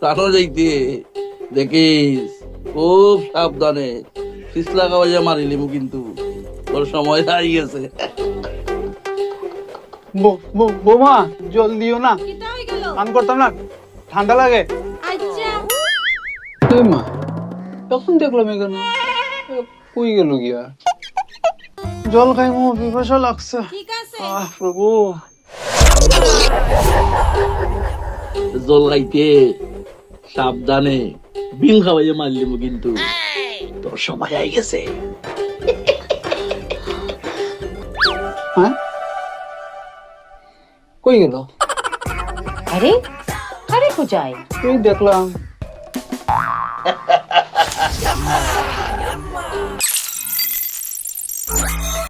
টানো যাইতে দেখিস খুব সাবধানে ফিসলা খাওয়াইয়া মারিলিমু কিন্তু তোর সময় আই গেছে। বৌমা জল দিও না, কিটা হয়ে গেল? পান করতাম না, ঠান্ডা লাগে। আচ্ছা এই মা তখন দেখলাম এখানে কই গেল গিয়া, জল খাইমু, পিপাসা লাগছে। ঠিক আছে। প্রভু। জল খাইতে সাবধানে বিন খাওয়াইয়া মারলিমু কিন্তু তোর সময় আই গেছে। হ্যাঁ কই গেল? আরে আরে কোথায়? এই দেখলাম